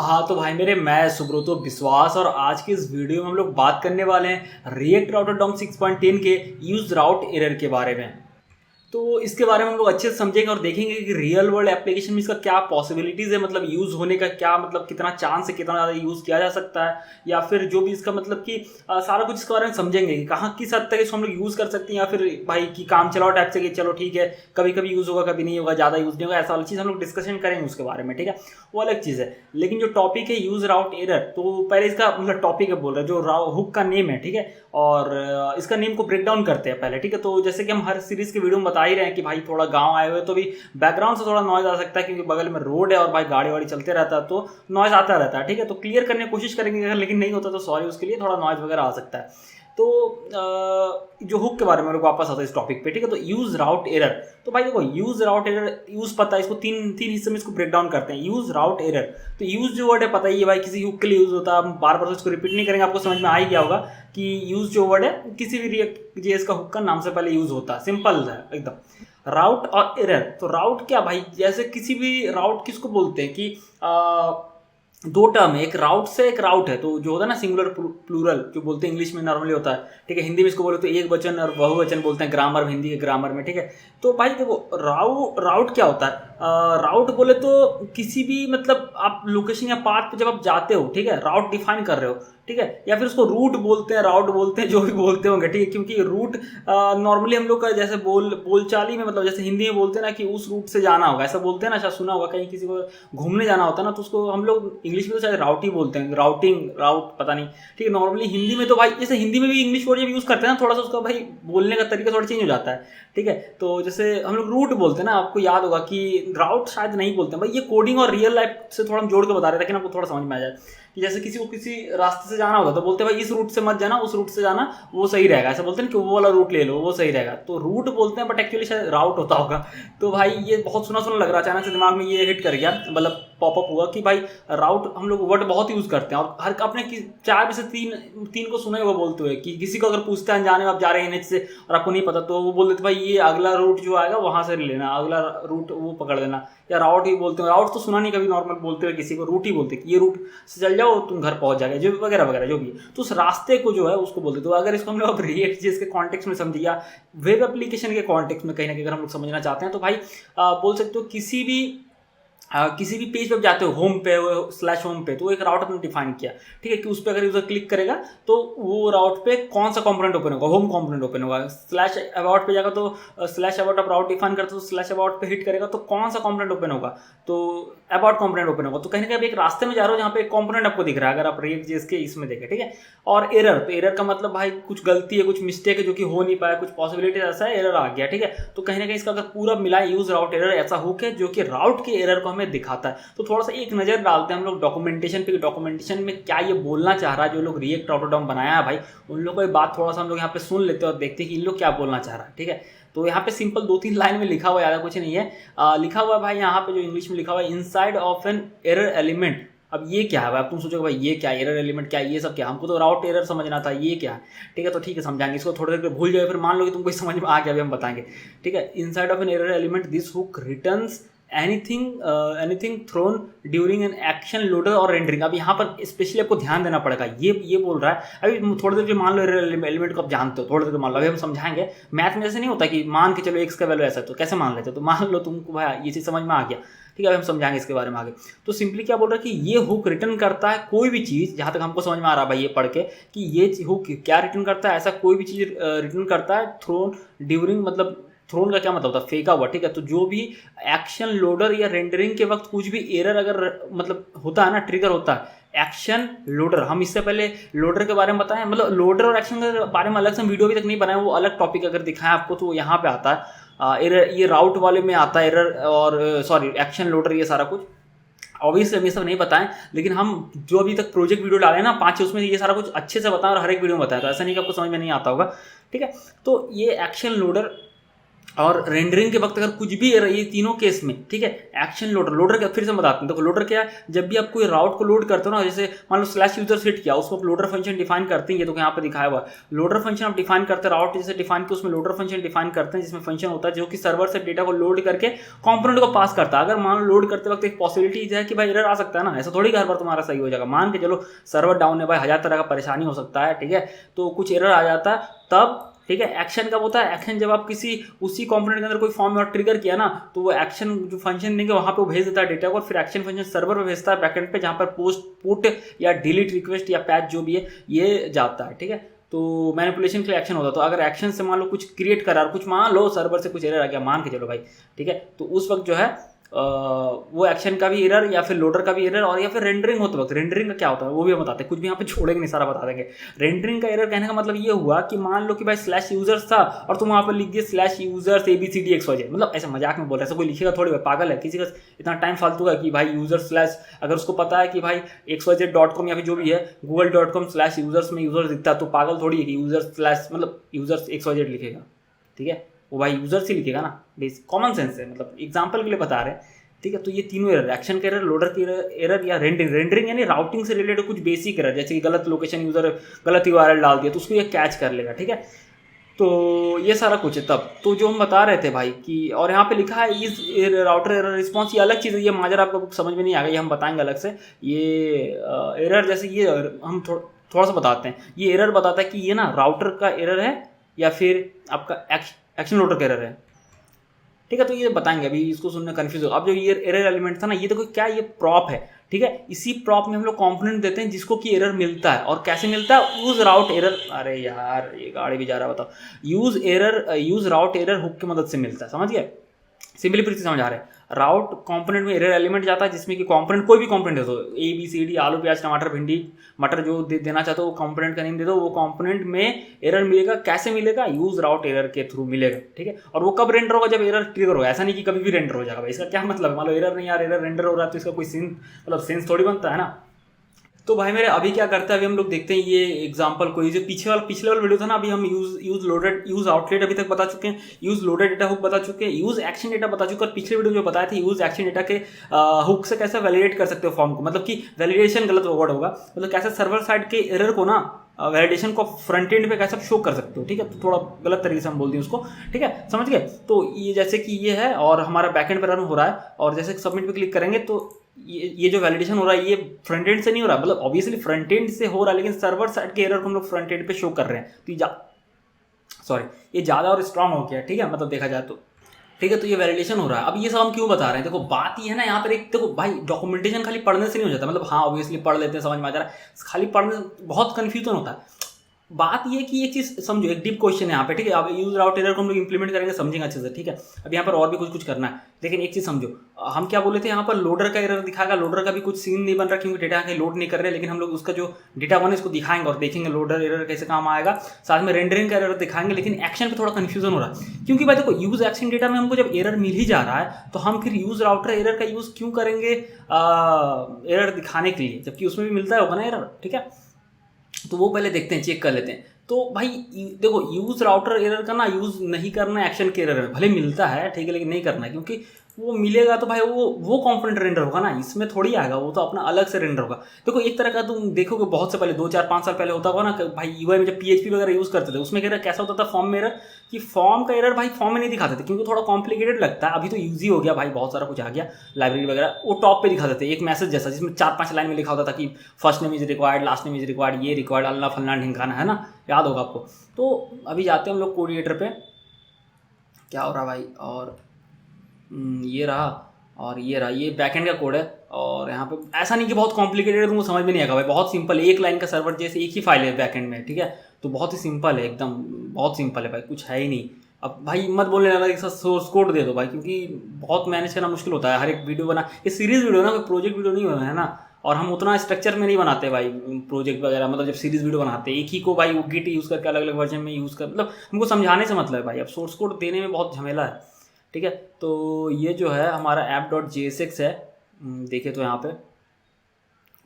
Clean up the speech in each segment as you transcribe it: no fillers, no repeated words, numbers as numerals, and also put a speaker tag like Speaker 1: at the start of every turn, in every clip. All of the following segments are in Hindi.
Speaker 1: हाँ तो भाई मेरे, मैं सुब्रतो विश्वास और आज की इस वीडियो में हम लोग बात करने वाले हैं रिएक्ट राउटर डॉम 6.10 के यूज राउट एरर के बारे में। तो इसके बारे में हम लोग अच्छे से समझेंगे और देखेंगे कि रियल वर्ल्ड एप्लीकेशन में इसका क्या पॉसिबिलिटीज़ है, मतलब यूज़ होने का क्या, मतलब कितना चांस है, कितना ज़्यादा यूज़ किया जा सकता है, या फिर जो भी इसका मतलब कि सारा कुछ इसके बारे में समझेंगे कि कहाँ किस हद तक इसको हम लोग यूज़ कर सकते हैं, या फिर भाई कि काम चलाओ टाइप से कि चलो ठीक है कभी कभी यूज़ होगा कभी नहीं होगा, ज़्यादा यूज़ नहीं होगा, ऐसा वाली चीज़ हम लोग डिस्कशन करेंगे उसके बारे में। ठीक है, वो अलग चीज़ है। लेकिन जो टॉपिक है यूज़ राउट एरर, तो पहले इसका मतलब टॉपिक है बोल रहे हैं, जो हुक का नेम है। ठीक है, और इसका नेम को ब्रेक डाउन करते हैं पहले। ठीक है, तो जैसे कि हम हर सीरीज के वीडियो में बता ही रहे हैं कि भाई थोड़ा गांव आए हुए तो भी बैकग्राउंड से थोड़ा नॉइज आ सकता है, क्योंकि बगल में रोड है और भाई गाड़ी वाड़ी चलते रहता है तो नॉइज आता रहता है। ठीक है, तो क्लियर करने की कोशिश करेंगे, अगर लेकिन नहीं होता तो सॉरी, उसके लिए थोड़ा नॉइज वगैरह आ सकता है। तो जो हुक के बारे में लोग वापस आता है इस टॉपिक पे। ठीक है, तो यूज राउट एरर, तो भाई देखो यूज राउट एरर, यूज पता है, इसको तीन तीन हिस्से में इसको ब्रेक डाउन करते हैं। यूज राउट एरर, तो यूज जो वर्ड है पता ही है भाई, किसी हुक के लिए यूज होता है, हम बार बार इसको रिपीट नहीं करेंगे, आपको समझ में आ ही गया होगा कि यूज जो वर्ड है किसी भी रिएक्ट जेएस का हुक का नाम से पहले यूज होता है, सिंपल है एकदम। राउट और एरर, तो राउट क्या भाई, जैसे किसी भी राउट किसको बोलते हैं कि दो टर्म है, एक राउट से एक राउट है, तो जो होता है ना सिंगुलर प्लूरल जो बोलते हैं इंग्लिश में नॉर्मली होता है। ठीक है, हिंदी में इसको बोले तो एक वचन और बहुवचन बोलते हैं ग्रामर में, हिंदी के ग्रामर में। ठीक है, तो भाई देखो राउट क्या होता है, राउट बोले तो किसी भी मतलब आप लोकेशन या पाथ पे जब आप जाते हो, ठीक है, राउट डिफाइन कर रहे हो। ठीक है, या फिर उसको रूट बोलते हैं, राउट बोलते हैं, जो भी बोलते होंगे। ठीक है, क्योंकि रूट नॉर्मली हम लोग का जैसे बोलचाली में, मतलब जैसे हिंदी में बोलते हैं ना कि उस रूट से जाना होगा, ऐसा बोलते हैं ना, शायद सुना होगा, कहीं किसी को घूमने जाना होता है ना तो उसको हम लोग इंग्लिश में तो शायद राउट ही बोलते हैं, राउटिंग, राउट, पता नहीं। ठीक है, नॉर्मली हिंदी में तो भाई जैसे हिंदी में भी इंग्लिश वर्ड जब यूज़ करते हैं ना, थोड़ा सा उसका भाई बोलने का तरीका थोड़ा चेंज हो जाता है। ठीक है, तो जैसे हम लोग रूट बोलते हैं ना, आपको याद होगा कि राउट शायद नहीं बोलते हैं भाई, ये कोडिंग और रियल लाइफ से थोड़ा हम जोड़ के बता रहे थे ताकि आपको थोड़ा समझ में आ जाए कि जैसे किसी को किसी रास्ते से जाना होता तो बोलते हैं भाई इस रूट से मत जाना, उस रूट से जाना, वो सही रहेगा, ऐसा बोलते हैं कि वो वाला रूट ले लो, वो सही रहेगा, तो रूट बोलते हैं, बट एक्चुअली शायद राउट होता होगा। तो भाई ये बहुत सुना सुना लग रहा है, अचानक से दिमाग में ये हिट कर गया, मतलब पॉपअप हुआ कि भाई राउट हम लोग वर्ड बहुत यूज करते हैं, और हर अपने चार में से तीन को सुना ही होगा बोलते हुए कि किसी को अगर पूछते हैं अनजाने में, आप जा रहे हैं एनएच से और आपको नहीं पता, तो वो बोल देते भाई ये अगला रूट जो आएगा वहां से लेना, अगला रूट वो पकड़ लेना, या राउट ही बोलते हैं। राउट तो सुना नहीं कभी नॉर्मल बोलते हुए किसी को, रूट ही बोलते कि ये रूट से चल जाओ तुम घर पहुंच जाएगा, जो वगैरह वगैरह जो भी है, तो उस रास्ते को जो है उसको बोलते। तो अगर इसको हम लोग रिएक्ट जेएस के कॉन्टेक्स्ट में समझिए, या वेब एप्लीकेशन के कॉन्टेक्स्ट में कहीं ना कहीं अगर हम लोग समझना चाहते हैं, तो भाई बोल सकते हो किसी भी पेज पे जाते हो, होम पे स्लैश होम पे, तो एक राउट अपने डिफाइन किया। ठीक है, कि उस पर अगर यूजर क्लिक करेगा तो वो राउट पे कौन सा कंपोनेंट ओपन होगा, होम कंपोनेंट ओपन होगा। स्लैश अबाउट पे जाएगा तो स्लैश अबाउट आप राउट डिफाइन करते हो, स्लैश अबाउट पे हिट करेगा तो कौन सा कंपोनेंट ओपन होगा, तो अबाउट कंपोनेंट ओपन होगा। तो कहीं ना कहीं एक रास्ते में जा रहे हो जहाँ पे एक कंपोनेंट आपको दिख रहा है, अगर आप रिएक्ट जेएस के इसमें देखें। ठीक है, और एरर, तो एरर का मतलब भाई कुछ गलती है, कुछ मिस्टेक है जो कि हो नहीं पाया, कुछ पॉसिबिलिटी ऐसा है, एरर आ गया। ठीक है, तो कहीं ना कहीं इसका अगर पूरा मिला यूज राउट एरर ऐसा हुक है जो कि राउट के एरर को हमें दिखाता है। तो थोड़ा सा एक नजर डालते हैं हम लोग डॉक्यूमेंटेशन पे, डॉक्यूमेंटेशन में क्या ये बोलना चाह रहा है जो लोग रिएक्ट राउटर डॉम बनाया है भाई, उन लोगों की बात थोड़ा सा हम लोग यहाँ पे सुन लेते हैं और देखते हैं कि इन लोग क्या बोलना चाह रहा है। ठीक है, तो यहाँ पे सिंपल 2-3 लाइन में लिखा हुआ है, ज़्यादा कुछ नहीं है। लिखा हुआ है भाई यहाँ पे जो इंग्लिश में लिखा हुआ है, inside of an error element. अब ये क्या है भाई, अब तुम सोचोगे भाई ये क्या एरर एलिमेंट, क्या ये सब क्या, हमको तो राउट एरर समझना था, ये क्या है। ठीक है, तो ठीक है समझाएंगे इसको, थोड़ी देर भूल जाए, फिर मान लो कि तुमको समझ में आ गया, अभी हम बताएंगे। ठीक है, inside of an error element this hook returns anything thrown during an action loader और रेंडरिंग। अब यहाँ पर स्पेशली आपको ध्यान देना पड़ेगा, ये बोल रहा है। अभी थोड़ी देर के मान लो एलिमेंट को आप जानते हो, थोड़ी देर के मान लो, अभी हम समझाएंगे। मैथ में ऐसे नहीं होता कि मान के चलो एक्स का वैल्यू ऐसा, तो कैसे मान लेते हो, तो मान लो तुमको भाई ये चीज़ समझ में आ गया। ठीक है, अभी हम समझाएंगे इसके बारे में आगे। तो सिंपली क्या बोल रहा है कि ये हुक रिटर्न करता है कोई भी चीज़, जहाँ तक हमको समझ में आ रहा है भाई ये पढ़ के, कि ये हुक क्या रिटर्न करता है, ऐसा कोई भी चीज़ रिटर्न करता है थ्रोन ड्यूरिंग, मतलब थ्रोन का क्या मतलब होता है, फेंका हुआ। ठीक है, तो जो भी एक्शन लोडर या रेंडरिंग के वक्त कुछ भी एरर अगर मतलब होता है ना, ट्रिगर होता है एक्शन लोडर। हम इससे पहले लोडर के बारे में बताएं, मतलब लोडर और एक्शन के बारे में अलग से वीडियो अभी तक नहीं बनाया, वो अलग टॉपिक अगर दिखाएं आपको तो यहाँ पे आता है। एरर ये राउट वाले में आता है, एरर और सॉरी एक्शन लोडर, ये सारा कुछ ऑब्वियसली हम ये सब नहीं बताएं, लेकिन हम जो अभी तक प्रोजेक्ट वीडियो डाले ना 5, उसमें ये सारा कुछ अच्छे से बताएं और हर एक वीडियो में बताएं, तो ऐसा नहीं कि आपको समझ में नहीं आता होगा। ठीक है, तो ये एक्शन लोडर और रेंडरिंग के वक्त अगर कुछ भी है ये तीनों केस में, ठीक है, एक्शन लोडर क्या फिर से बताते हैं। देखो लोडर क्या है, जब भी आप कोई राउट को लोड करते हो ना, जैसे मान लो स्लैश यूजर सेट किया, उसको आप लोडर फंक्शन डिफाइन करते हैं। ये तो यहाँ पे दिखाया हुआ है लोडर फंक्शन आप डिफाइन करते हैं, राउट जैसे डिफाइन किया उसमें लोडर फंक्शन डिफाइन करते हैं, जिसमें फंक्शन होता है जो कि सर्वर से डेटा को लोड करके कॉम्पोनेंट को पास करता है। अगर मान लो लोड करते वक्त एक पॉसिबिलिटी है कि भाई एरर आ सकता है ना, ऐसा थोड़ी हर बार तुम्हारा सही हो जाएगा। मान के चलो सर्वर डाउन है भाई, 1000 तरह का परेशानी हो सकता है, ठीक है, तो कुछ एरर आ जाता है तब, ठीक है। एक्शन कब होता है, एक्शन जब आप किसी उसी कंपोनेंट के अंदर कोई फॉर्म में ट्रिगर किया ना, तो वो एक्शन जो फंक्शन देंगे वहां पे वो भेज देता है डेटा को, और फिर एक्शन फंक्शन सर्वर पे भेजता है बैकएंड पे, जहां पर पोस्ट पुट या डिलीट रिक्वेस्ट या पैच जो भी है ये जाता है, ठीक है। तो मैनिपुलेशन के लिए एक्शन होता है। तो अगर एक्शन से मान लो कुछ क्रिएट करा और कुछ मान लो सर्वर से कुछ एरर आ गया, मान के चलो भाई, ठीक है, तो उस वक्त जो है वो एक्शन का भी एरर या फिर लोडर का भी एरर, और या फिर रेंडरिंग होते वक्त रेंडरिंग का क्या होता है वो भी हम बताते हैं। कुछ भी यहाँ पे छोड़ेंगे नहीं, सारा बता देंगे। रेंडरिंग का एरर कहने का मतलब ये हुआ कि मान लो कि भाई स्लैश यूजर्स था और तुम वहाँ पर लिख दिए स्लैश यूजर्स ABCDXYZ, मतलब ऐसा मजाक में बोल रहे हैं, ऐसा कोई लिखेगा थोड़ी, पागल है, किसी का इतना टाइम फालतू है कि भाई यूजर स्लैश, अगर उसको पता है कि भाई XYZ.com या फिर जो भी है google.com/यूजर्स में यूजर दिखता है, तो पागल थोड़ी है कि यूजर स्लैश मतलब यूजर्स XYZ लिखेगा, ठीक है, वो भाई यूजर से लिखेगा ना, बेस कॉमन सेंस है, मतलब एग्जांपल के लिए बता रहे हैं, ठीक है। तो ये तीनों एरर, एक्शन का एरर, लोडर की एरर या रेंडरिंग यानी राउटिंग से रिलेटेड कुछ बेसिक एरर, जैसे कि गलत लोकेशन यूजर गलत URL डाल दिया तो उसको ये कैच कर लेगा, ठीक है। तो ये सारा कुछ है तब। तो जो हम बता रहे थे भाई कि, और यहाँ पे लिखा है इस राउटर एरर रिस्पॉन्स, ये अलग चीज़ है, ये माजरा आपको समझ में नहीं आ गया, ये हम बताएंगे अलग से। ये एरर जैसे ये हम थोड़ा सा बताते हैं। ये एरर बताता है कि ये ना राउटर का एरर है या फिर आपका एक्शन लोडर का एरर है, ठीक है। तो ये बताएंगे, अभी इसको सुनने कंफ्यूज हो। अब जो ये एरर एलिमेंट था ना, ये देखो क्या, ये प्रॉप है, ठीक है। इसी प्रॉप में हम लोग कंपोनेंट देते हैं जिसको कि एरर मिलता है, और कैसे मिलता है, यूज राउट एरर, अरे यार ये गाड़ी भी जा रहा है, बताओ, यूज राउट एरर हुक की मदद से मिलता है, समझ गए, सिंपली प्रीति समझा रहे हैं। राउट कंपोनेंट में एरर एलिमेंट जाता है जिसमें कि कंपोनेंट कोई भी कंपोनेंट दे दो, ABCD आलू प्याज टमाटर भिंडी मटर जो देना चाहते हो वो कंपोनेंट का नेम दे दो, वो कंपोनेंट में एरर मिलेगा। कैसे मिलेगा, यूज राउट एरर के थ्रू मिलेगा, ठीक है। और वो कब रेंडर होगा, जब एरर ट्रिगर होगा, ऐसा नहीं कि कभी भी रेंडर हो जाएगा भाई। इसका क्या मतलब है, मान लो एरर नहीं यार, एरर रेंडर हो रहा है तो इसका कोई सेंस थोड़ी बनता है ना। तो भाई मेरे अभी क्या करते हैं, अभी हम लोग देखते हैं ये एग्जांपल कोई जो पिछले वाला वीडियो था ना, अभी हम यूज आउटलेट अभी तक बता चुके हैं, यूज लोडेड डेटा हुक बता चुके हैं, यूज एक्शन डेटा बता चुके हैं, और पिछले वीडियो जो बताए थे यूज एक्शन डेटा के हुक से कैसे वैलिडेट कर सकते हो फॉर्म को, मतलब कि वैलिडेशन गलत वर्ड होगा, मतलब कैसे सर्वर साइड के एरर को ना वैलिडेशन को फ्रंट एंड पे कैसे शो कर सकते हो, ठीक है। तो थोड़ा गलत तरीके से हम बोल दिए उसको, ठीक है, समझ गए। तो ये जैसे कि ये है और हमारा बैकएंड पे रन हो रहा है, और जैसे सबमिट पे क्लिक करेंगे तो ये जो वैलिडेशन हो रहा है ये फ्रंट एंड से नहीं हो रहा, मतलब ऑब्वियसली फ्रंट एंड से हो रहा है, लेकिन सर्वर साइड के एरर को हम लोग फ्रंट एंड पे शो कर रहे हैं। तो ये ज़्यादा और स्ट्रांग हो गया, ठीक है, मतलब देखा जाए तो, ठीक है। तो ये वैलिडेशन हो रहा है। अब ये सब हम क्यों बता रहे हैं, देखो बात ये है ना, यहाँ पर एक देखो भाई, डॉक्यूमेंटेशन खाली पढ़ने से नहीं हो जाता, मतलब हाँ ऑब्वियसली पढ़ लेते हैं, समझ में आ जा रहा है, खाली पढ़ने से बहुत कन्फ्यूजन होता है। बात ये कि एक चीज़ समझो, एक डीप क्वेश्चन है यहाँ पे, ठीक है। अब यूज राउट एरर को हम लोग इंप्लीमेंट करेंगे, समझेंगे अच्छे से, ठीक है। अब यहाँ पर और भी कुछ करना है, लेकिन एक चीज़ समझो, हम क्या बोले थे, यहाँ पर लोडर का एरर दिखाएगा, लोडर का भी कुछ सीन नहीं बन रहा क्योंकि डेटा कहीं लोड नहीं कर रहे, लेकिन हम लोग उसका जो डेटा वन है इसको दिखाएंगे और देखेंगे लोडर एरर कैसे काम आएगा, साथ में रेंडरिंग का एरर दिखाएंगे। लेकिन एक्शन पे थोड़ा कन्फ्यूजन हो रहा है, क्योंकि भाई देखो यूज एक्शन डेटा में हमको जब एरर मिल ही जा रहा है तो हम फिर यूज राउटर एरर का यूज़ क्यों करेंगे एरर दिखाने के लिए, जबकि उसमें भी मिलता होगा ना एरर, ठीक है। तो वो पहले देखते हैं, चेक कर लेते हैं। तो भाई देखो यूज राउटर एरर का ना यूज नहीं करना है एक्शन के एरर में, भले मिलता है ठीक है, लेकिन नहीं करना है, क्योंकि वो मिलेगा तो भाई वो कंपोनेंट रेंडर होगा ना, इसमें थोड़ी आएगा, वो तो अपना अलग से रेंडर होगा। देखो एक तरह का तुम देखोगे बहुत से पहले 2-4-5 साल पहले होता होगा ना भाई, UI में जब PHP वगैरह यूज़ करते थे उसमें एरर कैसा होता था, फॉर्म में एरर, कि फॉर्म का एरर भाई फॉर्म में नहीं दिखाते थे क्योंकि थोड़ा कॉम्प्लिकेटेड लगता है। अभी तो ईजी हो गया भाई, बहुत सारा कुछ आ गया, लाइब्रेरी वगैरह, वो टॉप पे दिखाते थे एक मैसेज जैसा जिसमें 4-5 लाइन में लिखा होता था कि first name is required, last name is required, ये रिक्वायर्ड, अल्लाह फलना ढिंकाना, है ना, याद होगा आपको। तो अभी जाते हैं हम लोग कोडिएटर पे, क्या हो रहा भाई, और ये रहा और ये रहा, ये बैकएंड का कोड है। और यहाँ पे ऐसा नहीं कि बहुत कॉम्प्लिकेटेड है, तुमको समझ में नहीं आएगा भाई, बहुत सिंपल है, एक लाइन का सर्वर जैसे एक ही फाइल है बैकएंड में, ठीक है। तो बहुत ही सिंपल है, एकदम बहुत सिंपल है भाई, कुछ है ही नहीं। अब भाई मत बोलने लगा एक साथ सोर्स कोड दे दो भाई, क्योंकि बहुत मैनेज करना मुश्किल होता है, हर एक वीडियो बना, ये सीरीज़ वीडियो ना, कोई प्रोजेक्ट वीडियो नहीं है ना, और हम उतना स्ट्रक्चर में नहीं बनाते भाई प्रोजेक्ट वगैरह, मतलब जब सीरीज़ वीडियो बनाते हैं एक ही को भाई वो गिट यूज़ करके अलग अलग वर्जन में यूज़ कर, मतलब हमको समझाने से मतलब है भाई, अब सोर्स कोड देने में बहुत झमेला है, ठीक है। तो ये जो है हमारा app.jsx है, देखें तो यहाँ पे,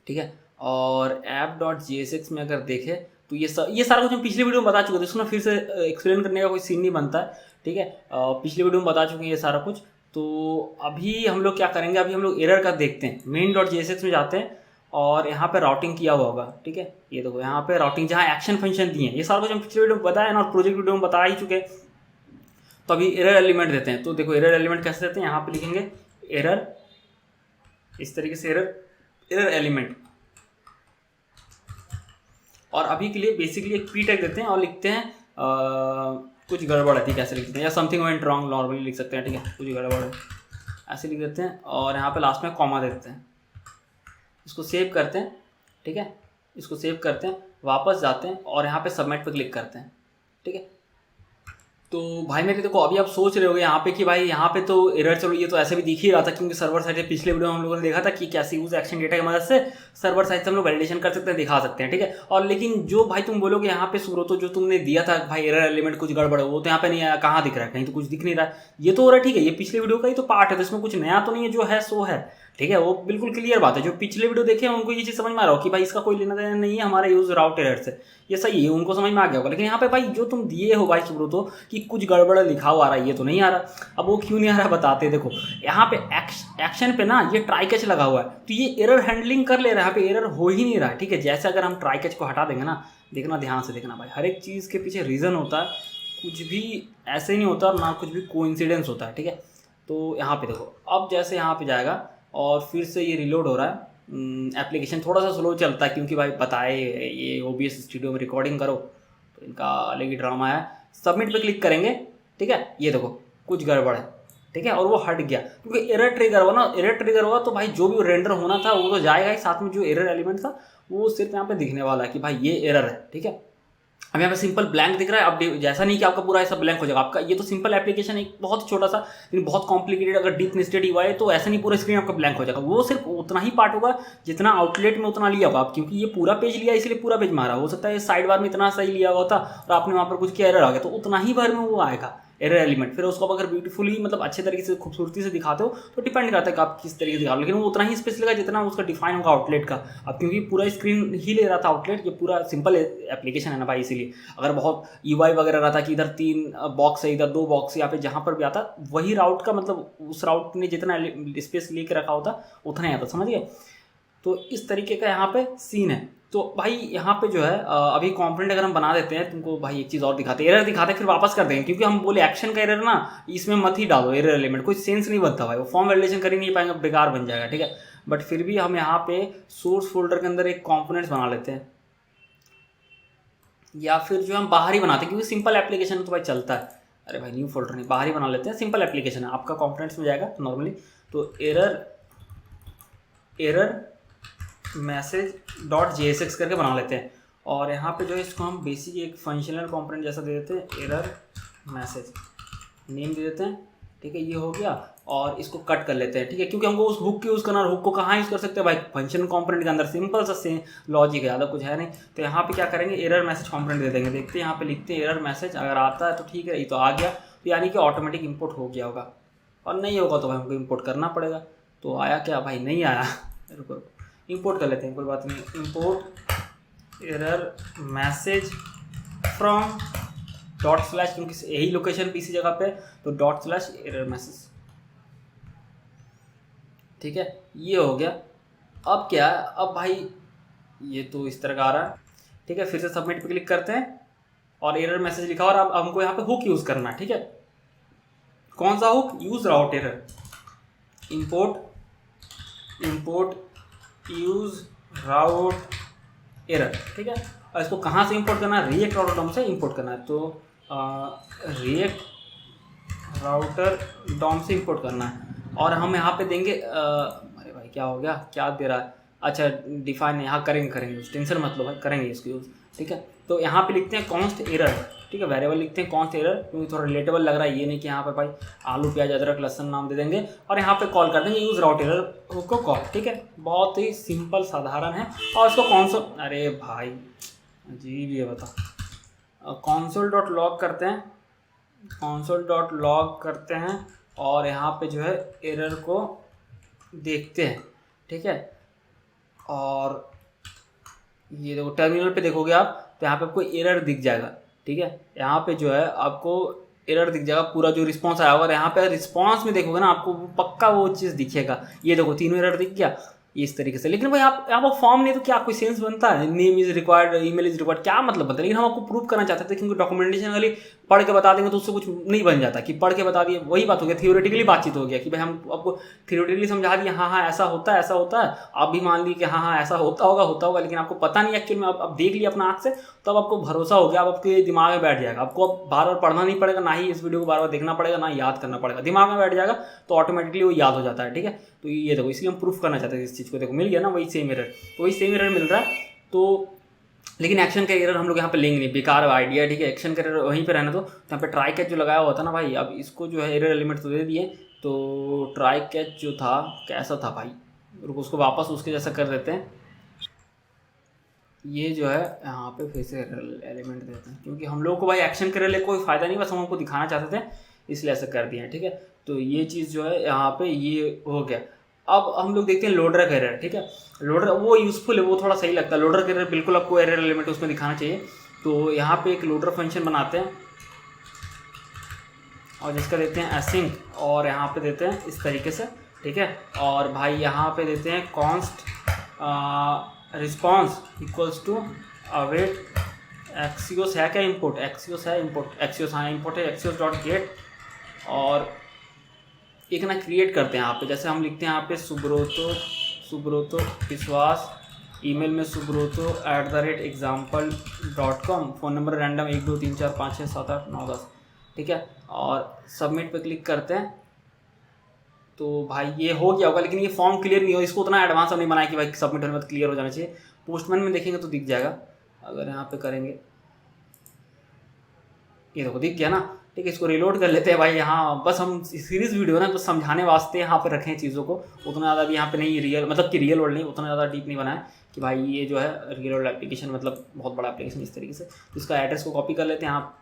Speaker 1: ठीक है। और app.jsx में अगर देखें तो ये सारा कुछ हम पिछले वीडियो में बता चुके थे, उसमें फिर से एक्सप्लेन करने का कोई सीन नहीं बनता है, ठीक है। पिछले वीडियो में बता चुके हैं ये सारा कुछ। तो अभी हम लोग क्या करेंगे, अभी हम लोग एरर का देखते हैं। main.jsx में जाते हैं और यहाँ पे राउटिंग किया हुआ होगा, ठीक है। ये देखो यहाँ पे राउटिंग जहाँ एक्शन फंक्शन दिए हैं, ये सारा कुछ हम पिछले वीडियो में बताया ना और प्रोजेक्ट वीडियो में बता ही चुके। तो अभी एरर एलिमेंट देते हैं। तो देखो एरर एलिमेंट कैसे देते हैं, यहाँ पे लिखेंगे एरर, इस तरीके से एरर एलिमेंट। और अभी के लिए बेसिकली एक पी टैग देते हैं और लिखते हैं कुछ गड़बड़ है, ठीक है, ऐसे लिख देते हैं, या समथिंग वेंट रॉन्ग नॉर्मली लिख सकते हैं, ठीक है, कुछ गड़बड़ है ऐसे लिख देते हैं। और यहाँ पे लास्ट में कॉमा दे देते हैं। इसको सेव करते हैं, ठीक है, इसको सेव करते हैं, वापस जाते हैं और यहाँ पे सबमिट पे क्लिक करते हैं, ठीक है। तो भाई मेरे देखो अभी आप सोच रहे होगे यहाँ पे कि भाई यहाँ पे तो एरर, चलो ये तो ऐसे भी दिख ही रहा था क्योंकि सर्वर साइड से पिछले वीडियो में हम लोगों ने देखा था कि कैसे यूज एक्शन डेटा की मदद से सर्वर साइड से हम लोग वैलिडेशन कर सकते हैं, दिखा सकते हैं, ठीक है। और लेकिन जो भाई तुम बोलोगे यहाँ पे सुब्रतो जो तुमने दिया था भाई एरर एलिमेंट कुछ गड़बड़ है, वो तो यहाँ पे नहीं आया, कहाँ दिख रहा है, कहीं तो कुछ दिख नहीं रहा है। ये तो हो रहा है, ठीक है, ये पिछले वीडियो का ही तो पार्ट है, तो इसमें कुछ नया तो नहीं है, जो है सो है, ठीक है, वो बिल्कुल क्लियर बात है। जो पिछले वीडियो देखे हैं उनको ये चीज़ समझ में आ रहा हो कि भाई इसका कोई लेना देना नहीं है हमारा यूज राउट एरर से, ये सही है, उनको समझ में आ गया होगा। लेकिन यहाँ पे भाई जो तुम दिए हो भाई सुब्रतो कि कुछ गड़बड़ लिखा हुआ आ रहा है, ये तो नहीं आ रहा। अब वो क्यों नहीं आ रहा बताते, देखो यहाँ पे एक्शन पे ना ये ट्राई कैच लगा हुआ है, तो ये एरर हैंडलिंग कर ले रहा है, यहाँ पे एरर हो ही नहीं रहा है, ठीक है। जैसे अगर हम ट्राई कैच को हटा देंगे ना, देखना ध्यान से देखना भाई, हर एक चीज़ के पीछे रीज़न होता है, कुछ भी ऐसे ही नहीं होता और ना कुछ भी कोइंसिडेंस होता है, ठीक है। तो यहाँ पे देखो अब जैसे यहाँ पे जाएगा और फिर से ये रिलोड हो रहा है, एप्लीकेशन थोड़ा सा स्लो चलता है क्योंकि भाई बताए ये OBS स्टूडियो में रिकॉर्डिंग करो तो इनका अलग ही ड्रामा है। सबमिट पे क्लिक करेंगे, ठीक है, ये देखो कुछ गड़बड़ है, ठीक है, और वो हट गया क्योंकि एरर ट्रिगर हुआ ना। एरर ट्रिगर हुआ तो भाई जो भी रेंडर होना था वो तो जाएगा ही, साथ में जो एरर एलिमेंट था वो सिर्फ यहाँ पे दिखने वाला है कि भाई ये एरर है, ठीक है। अब यहाँ पे सिंपल ब्लैंक दिख रहा है। अब जैसा नहीं कि आपका पूरा ऐसा ब्लैंक हो जाएगा, आपका ये तो सिंपल एप्लीकेशन एक बहुत छोटा सा लेकिन बहुत कॉम्प्लिकेटेड, अगर डीप नेस्टेड हुआ है तो ऐसा नहीं पूरा स्क्रीन आपका ब्लैंक हो जाएगा, वो सिर्फ उतना ही पार्ट होगा जितना आउटलेट में उतना लिया होगा आप, क्योंकि ये पूरा पेज लिया इसलिए पूरा पेज मारा। हो सकता है साइड बार में इतना सही लिया हुआ था और आपने वहाँ पर कुछ किया एरर आ गया, तो उतना ही बार में वो आएगा एरर एलिमेंट। फिर उसको अगर ब्यूटीफुली मतलब अच्छे तरीके से खूबसूरती से दिखाते हो तो डिपेंड करता है कि आप किस तरीके से दिखाओ, लेकिन वो उतना ही स्पेस लेगा जितना उसका डिफाइन होगा आउटलेट का। अब क्योंकि पूरा स्क्रीन ही ले रहा था आउटलेट, ये पूरा सिंपल एप्लीकेशन है ना भाई, इसीलिए अगर बहुत UI वगैरह रहता कि इधर 3 बॉक्स है इधर 2 बॉक्स, यहाँ पे जहाँ पर भी आता वही राउट का मतलब उस राउट ने जितना स्पेस लेके रखा होता उतना ही आता, समझ गए। तो इस तरीके का यहाँ पे सीन है। तो भाई यहाँ पे जो है अभी कॉम्पोनेंट अगर हम बना देते हैं, तुमको भाई एक चीज़ और दिखाते हैं, एरर दिखाते हैं फिर वापस कर देंगे क्योंकि हम बोले एक्शन का एरर ना इसमें मत ही डालो एरर एलिमेंट, कोई सेंस नहीं बनता भाई, वो फॉर्म वैलिडेशन कर ही नहीं पाएंगे, बेकार बन जाएगा, ठीक है। बट फिर भी हम यहाँ पे सोर्स फोल्डर के अंदर एक कॉम्पोनेंट्स बना लेते हैं, या फिर जो हम बाहर ही बनाते हैं क्योंकि सिंपल एप्लीकेशन तो भाई चलता है। अरे भाई न्यू फोल्डर नहीं, बाहर ही बना लेते हैं, सिंपल एप्लीकेशन है आपका, कॉम्पोनेंट्स में जाएगा नॉर्मली। तो एरर मैसेज.jsx करके बना लेते हैं और यहाँ पे जो है इसको हम बेसिक एक फंक्शनल कंपोनेंट जैसा दे देते हैं, एरर मैसेज नेम दे देते हैं, ठीक है, ये हो गया। और इसको कट कर लेते हैं, ठीक है, क्योंकि हमको उस हुक यूज़ करना, हुक को कहाँ यूज़ कर सकते हैं भाई, फंक्शन कंपोनेंट के अंदर, सिंपल सा सेम लॉजिक है, ज़्यादा कुछ है नहीं। तो यहाँ पे क्या करेंगे, एरर मैसेज कंपोनेंट दे देंगे, देखते हैं यहाँ पे लिखते हैं एरर मैसेज, अगर आता है तो ठीक है, ये तो आ गया, तो यानी कि ऑटोमेटिक इंपोर्ट हो गया होगा, और नहीं होगा तो भाई हमको इंपोर्ट करना पड़ेगा। तो आया क्या भाई, नहीं आया, रुको इंपोर्ट कर लेते हैं, कोई बात नहीं। Import error message from dot slash, क्योंकि यही लोकेशन पे इसी जगह पे, तो डॉट स्लैश एरर मैसेज, ठीक है, ये हो गया। अब क्या है, अब भाई ये तो इस तरह का आ रहा है, ठीक है, फिर से सबमिट पे क्लिक करते हैं और एरर मैसेज लिखा, और अब हमको यहाँ पे हुक यूज़ करना है, ठीक है। कौन सा हुक, यूज राउट एरर, इंपोर्ट यूज राउट एरर, ठीक है। और इसको कहाँ से इंपोर्ट करना है, रिएक्ट राउटर डॉम से इंपोर्ट करना है, तो रिएक्ट राउटर डॉम से इंपोर्ट करना है। और हम यहाँ पे देंगे अरे भाई क्या हो गया, क्या दे रहा है, अच्छा डिफाइन यहाँ करेंगे टेंशन मत लो भाई, करेंगे इसको यूज़, ठीक है। तो यहाँ पे लिखते हैं कॉन्स्ट एरर, ठीक है, वेरिएबल लिखते हैं कॉन्स्ट एरर, क्योंकि थोड़ा रिलेटेबल लग रहा है, ये नहीं कि यहाँ पर भाई आलू प्याज अदरक लहसुन नाम दे देंगे, और यहाँ पे कॉल कर देंगे यूज़ राउट एरर को कॉल, ठीक है, बहुत ही सिंपल साधारण है। और इसको कॉन्सोल, अरे भाई अजीब ये बता, console.log करते हैं और यहाँ पे जो है एरर को देखते हैं, ठीक है। और ये देखो टर्मिनल पे देखोगे आप तो यहाँ पे आपको एरर दिख जाएगा, ठीक है। यहाँ पे जो है आपको एरर दिख जाएगा, पूरा जो रिस्पांस आया होगा। यहाँ पे रिस्पांस में देखोगे ना आपको पक्का वो चीज़ दिखेगा। ये देखो तीनों एरर दिख गया इस तरीके से। लेकिन भाई आप यहाँ पर फॉर्म नहीं तो क्या कोई सेंस बनता है? Name is required, email is required, क्या मतलब बनता है? लेकिन हम आपको प्रूव करना चाहते थे, क्योंकि डॉक्यूमेंटेशन वाली पढ़ के बता देंगे तो उससे कुछ नहीं बन जाता कि पढ़ के बता दिए वही बात हो गया, थियोरेटिकली बातचीत हो गया कि भाई हम आपको थियोरेटिकली समझा दिए, हाँ ऐसा होता है ऐसा होता है। आप भी मान ली कि हाँ ऐसा होता होगा, लेकिन आपको पता नहीं एक्चुअल में। आप देख लिया अपना आँख से तो अब आपको भरोसा हो गया, अब आपके दिमाग में बैठ जाएगा। आपको अब बार बार पढ़ना नहीं पड़ेगा, ना ही इस वीडियो को बार बार देखना पड़ेगा, ना याद करना पड़ेगा, दिमाग में बैठ जाएगा तो ऑटोमेटिकली वो याद हो जाता है। ठीक है, तो ये देखो इसलिए हम प्रूफ करना चाहते हैं इस चीज़ को। देखो मिल गया ना वही सेम एरर, तो वही सेम एरर मिल रहा है। तो लेकिन एक्शन का एरर हम लोग यहाँ पे लेंगे नहीं, बेकार आइडिया। ठीक है, एक्शन का एरर वहीं पे रहने दो। तो यहाँ पे ट्राई कैच जो लगाया हुआ था ना भाई, अब इसको जो है एरर एलिमेंट तो दे दिए। तो ट्राई कैच जो था कैसा था भाई, रुको उसको वापस उसके जैसा कर देते हैं। ये जो है यहाँ पे फिर से एलिमेंट देते हैं, क्योंकि हम लोग को भाई एक्शन के रिले कोई फ़ायदा नहीं, बस हम आपको दिखाना चाहते थे इसलिए ऐसा कर दिया है। ठीक है, तो ये चीज़ जो है यहाँ पे ये हो गया। अब हम लोग देखते हैं लोडर का एरर। ठीक है, लोडर वो यूज़फुल है, वो थोड़ा सही लगता है। लोडर का एरर बिल्कुल आपको एरर एलिमेंट उसमें दिखाना चाहिए। तो यहाँ पे एक लोडर फंक्शन बनाते हैं और जिसका देते हैं एसिंक, और यहाँ पे देते हैं इस तरीके से। ठीक है, और भाई यहाँ पे देते हैं const response equals to await axios है क्या इंपोर्ट, एक्सियोस है इंपोर्ट, एक्सियोस हाँ इंपोर्ट है, एक्सियोस डॉट गेट। और एक ना क्रिएट करते हैं यहाँ पे, जैसे हम लिखते हैं यहाँ पे सुब्रोतो विश्वास, ईमेल में subrото@example.com, फ़ोन नंबर रैंडम 1 2 3 4 5 6 7 8 9 10। ठीक है, और सबमिट पे क्लिक करते हैं। तो भाई ये हो गया होगा, लेकिन ये फॉर्म क्लियर नहीं हो, इसको उतना एडवांस हम नहीं बनाया कि भाई सबमिट होने में क्लियर हो जाना चाहिए। पोस्टमैन में देखेंगे तो दिख जाएगा, अगर यहाँ पे करेंगे ये देखो दिख गया ना। ठीक है, इसको रिलोड कर लेते हैं भाई। यहाँ बस हम सीरीज वीडियो ना कुछ समझाने वास्ते यहाँ पे रखें चीज़ों को, उतना ज़्यादा भी यहाँ पे नहीं रियल मतलब कि रियल वर्ल्ड नहीं, उतना ज़्यादा डीप नहीं बनाया कि भाई ये जो है रियल वर्ल्ड एप्लीकेशन मतलब बहुत बड़ा एप्लीकेशन इस तरीके से। तो इसका एड्रेस को कॉपी कर लेते हैं, यहाँ